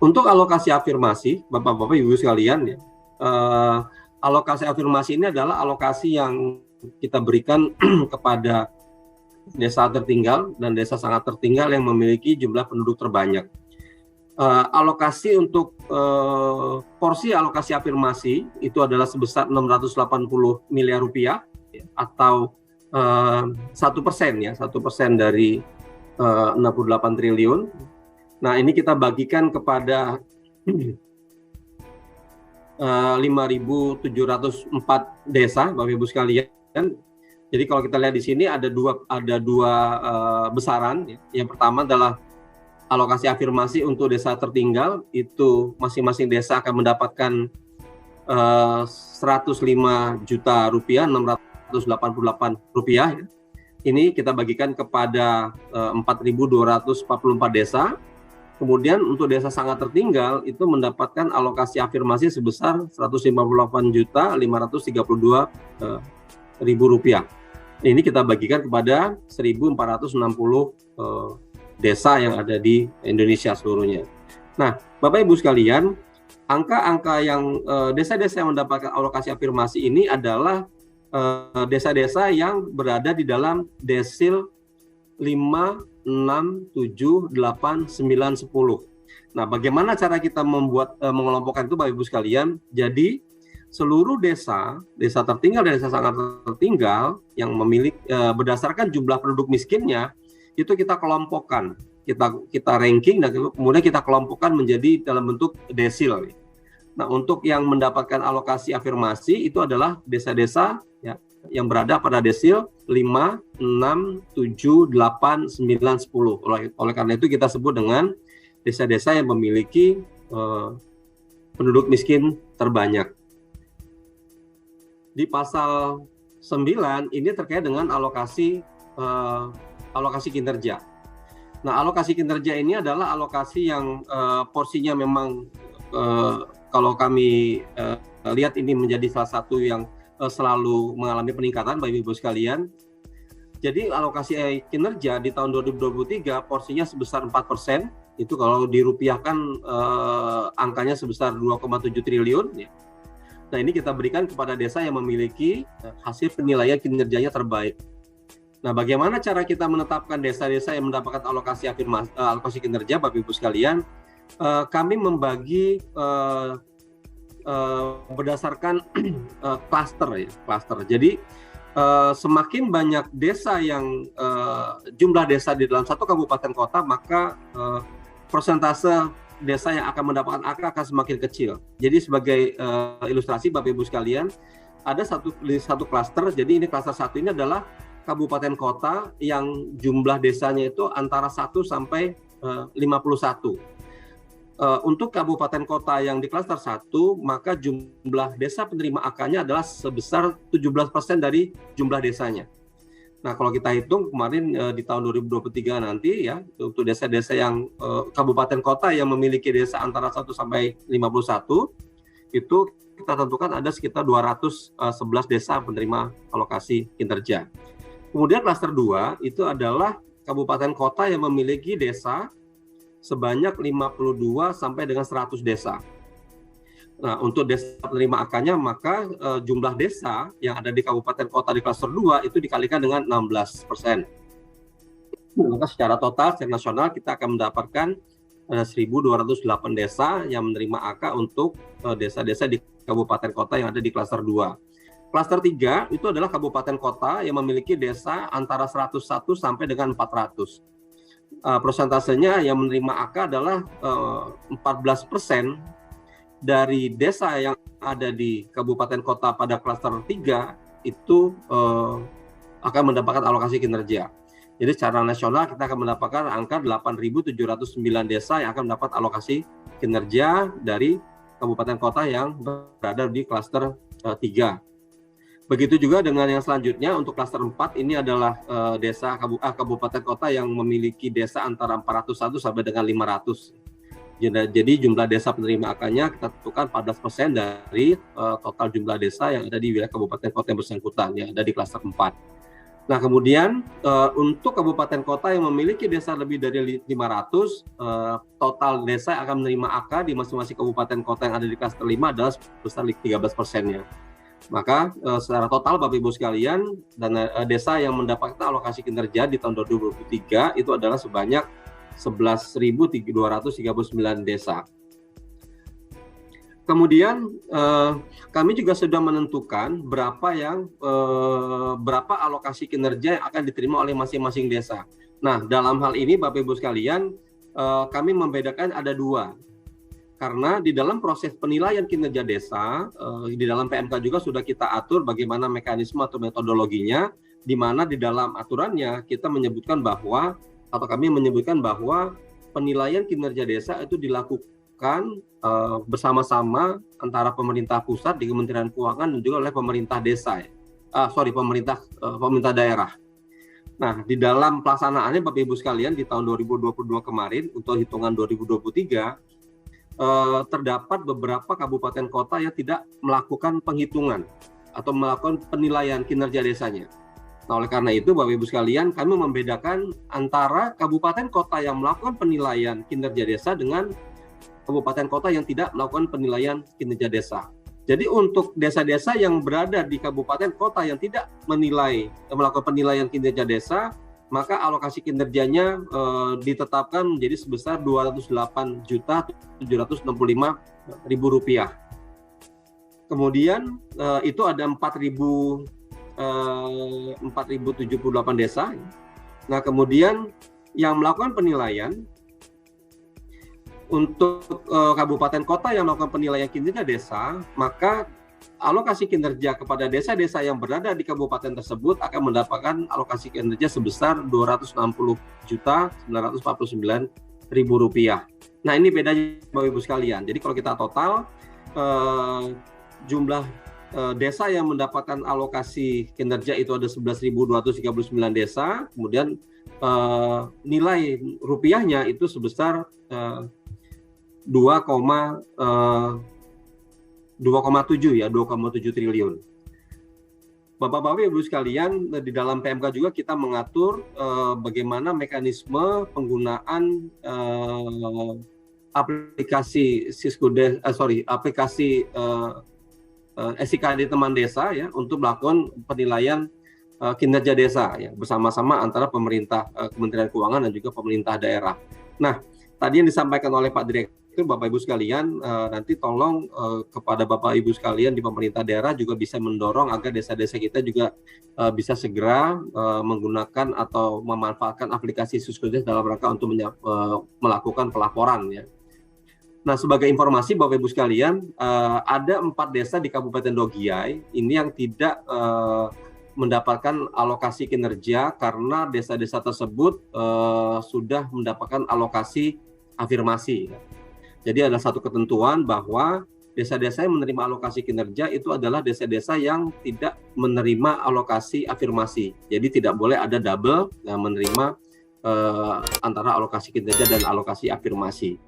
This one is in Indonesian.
Untuk alokasi afirmasi, Bapak-Bapak Ibu sekalian, ya, alokasi afirmasi ini adalah alokasi yang kita berikan kepada desa tertinggal dan desa sangat tertinggal yang memiliki jumlah penduduk terbanyak. Alokasi untuk porsi alokasi afirmasi itu adalah sebesar 680 miliar rupiah, atau 1% ya, 1% dari 68 triliun. Nah, ini kita bagikan kepada 5.704 desa, Bapak Ibu sekalian. Jadi kalau kita lihat di sini ada dua besaran. Yang pertama adalah alokasi afirmasi untuk desa tertinggal, itu masing-masing desa akan mendapatkan 105 juta rupiah, 688 rupiah. Ini kita bagikan kepada 4.244 desa. Kemudian untuk desa sangat tertinggal itu mendapatkan alokasi afirmasi sebesar 158.532.000 rupiah. Ini kita bagikan kepada 1.460 desa yang ada di Indonesia seluruhnya. Nah, Bapak Ibu sekalian, angka-angka yang desa-desa yang mendapatkan alokasi afirmasi ini adalah desa-desa yang berada di dalam desil 5, 6, 7, 8, 9, 10. Nah, bagaimana cara kita mengelompokkan itu, Bapak Ibu sekalian? Jadi, seluruh desa tertinggal dan desa sangat tertinggal yang memiliki berdasarkan jumlah penduduk miskinnya, itu kita kelompokkan, kita ranking, dan kemudian kita kelompokkan menjadi dalam bentuk desil. Nah, untuk yang mendapatkan alokasi afirmasi itu adalah desa-desa ya, yang berada pada desil 5, 6, 7, 8, 9, 10. Oleh karena itu kita sebut dengan desa-desa yang memiliki penduduk miskin terbanyak. Di pasal 9 ini terkait dengan alokasi kinerja. Nah, alokasi kinerja ini adalah alokasi yang porsinya memang kalau kami lihat ini menjadi salah satu yang selalu mengalami peningkatan, Bapak Ibu sekalian. Jadi alokasi kinerja di tahun 2023 porsinya sebesar 4%, itu kalau dirupiahkan angkanya sebesar 2,7 triliun. Ya. Nah, ini kita berikan kepada desa yang memiliki hasil penilaian kinerjanya terbaik. Nah, bagaimana cara kita menetapkan desa-desa yang mendapatkan alokasi kinerja, Bapak Ibu sekalian? Kami membagi berdasarkan klaster. Jadi semakin banyak desa yang jumlah desa di dalam satu kabupaten kota, maka persentase desa yang akan mendapatkan AK akan semakin kecil. Jadi sebagai ilustrasi, Bapak Ibu sekalian, ada satu klaster. Jadi ini klaster 1 ini adalah kabupaten kota yang jumlah desanya itu antara 1 sampai 51. Untuk kabupaten kota yang di klaster 1, maka jumlah desa penerima AK-nya adalah sebesar 17% dari jumlah desanya. Nah, kalau kita hitung kemarin di tahun 2023 nanti ya, untuk desa-desa yang kabupaten kota yang memiliki desa antara 1 sampai 51, itu kita tentukan ada sekitar 211 desa penerima alokasi kinerja. Kemudian klaster 2 itu adalah kabupaten kota yang memiliki desa sebanyak 52 sampai dengan 100 desa. Nah, untuk desa penerima AK-nya, maka jumlah desa yang ada di kabupaten kota di klaster 2 itu dikalikan dengan 16%. Maka secara total, secara nasional kita akan mendapatkan 1.208 desa yang menerima AK untuk desa-desa di kabupaten kota yang ada di klaster 2. Klaster 3 itu adalah kabupaten kota yang memiliki desa antara 101 sampai dengan 400. Persentasenya yang menerima AK adalah 14% dari desa yang ada di kabupaten kota pada klaster 3 itu akan mendapatkan alokasi kinerja. Jadi secara nasional kita akan mendapatkan angka 8.709 desa yang akan mendapat alokasi kinerja dari kabupaten kota yang berada di klaster 3. Begitu juga dengan yang selanjutnya untuk klaster 4, ini adalah desa kabupaten kota yang memiliki desa antara 401 sampai dengan 500. Jadi jumlah desa penerima AK-nya kita tentukan 14% dari total jumlah desa yang ada di wilayah kabupaten kota yang bersangkutan yang ada di klaster 4. Nah, kemudian untuk kabupaten kota yang memiliki desa lebih dari 500, total desa yang akan menerima AK di masing-masing kabupaten kota yang ada di klaster 5 adalah sebesar 13%-nya. Maka secara total Bapak Ibu sekalian, dana desa yang mendapatkan alokasi kinerja di tahun 2023 itu adalah sebanyak 11.239 desa. Kemudian kami juga sudah menentukan berapa alokasi kinerja yang akan diterima oleh masing-masing desa. Nah, dalam hal ini Bapak Ibu sekalian, kami membedakan ada dua. Karena di dalam proses penilaian kinerja desa, di dalam PMK juga sudah kita atur bagaimana mekanisme atau metodologinya, di mana di dalam aturannya kita menyebutkan bahwa, atau kami menyebutkan bahwa penilaian kinerja desa itu dilakukan bersama-sama antara pemerintah pusat di Kementerian Keuangan dan juga oleh pemerintah desa, pemerintah daerah. Nah, di dalam pelaksanaannya Bapak Ibu sekalian di tahun 2022 kemarin untuk hitungan 2023 terdapat beberapa kabupaten kota yang tidak melakukan penghitungan atau melakukan penilaian kinerja desanya. Nah, oleh karena itu Bapak Ibu sekalian, kami membedakan antara kabupaten kota yang melakukan penilaian kinerja desa dengan kabupaten kota yang tidak melakukan penilaian kinerja desa. Jadi untuk desa-desa yang berada di kabupaten kota yang tidak melakukan penilaian kinerja desa, maka alokasi kinerjanya ditetapkan menjadi sebesar Rp208.765.000. Kemudian itu ada 4.078 desa. Nah, kemudian yang melakukan penilaian untuk kabupaten kota yang melakukan penilaian kinerja desa, maka alokasi kinerja kepada desa-desa yang berada di kabupaten tersebut akan mendapatkan alokasi kinerja sebesar Rp260.949.000. Nah, ini bedanya Bapak Ibu sekalian. Jadi kalau kita total jumlah desa yang mendapatkan alokasi kinerja itu ada 11.239 desa, kemudian nilai rupiahnya itu sebesar 2,7 triliun. Bapak-bapak Ibu sekalian, di dalam PMK juga kita mengatur bagaimana mekanisme penggunaan aplikasi SIKD Teman Desa ya untuk melakukan penilaian kinerja desa ya bersama-sama antara pemerintah Kementerian Keuangan dan juga pemerintah daerah. Nah, tadi yang disampaikan oleh Pak Direktur, Bapak Ibu sekalian, nanti tolong kepada Bapak Ibu sekalian di pemerintah daerah juga bisa mendorong agar desa-desa kita juga bisa segera menggunakan atau memanfaatkan aplikasi Siskudes dalam rangka untuk melakukan pelaporan ya. Nah, sebagai informasi Bapak Ibu sekalian, ada 4 desa di Kabupaten Dogiay ini yang tidak mendapatkan alokasi kinerja karena desa-desa tersebut sudah mendapatkan alokasi afirmasi. Jadi ada satu ketentuan bahwa desa-desa yang menerima alokasi kinerja itu adalah desa-desa yang tidak menerima alokasi afirmasi. Jadi tidak boleh ada double menerima antara alokasi kinerja dan alokasi afirmasi.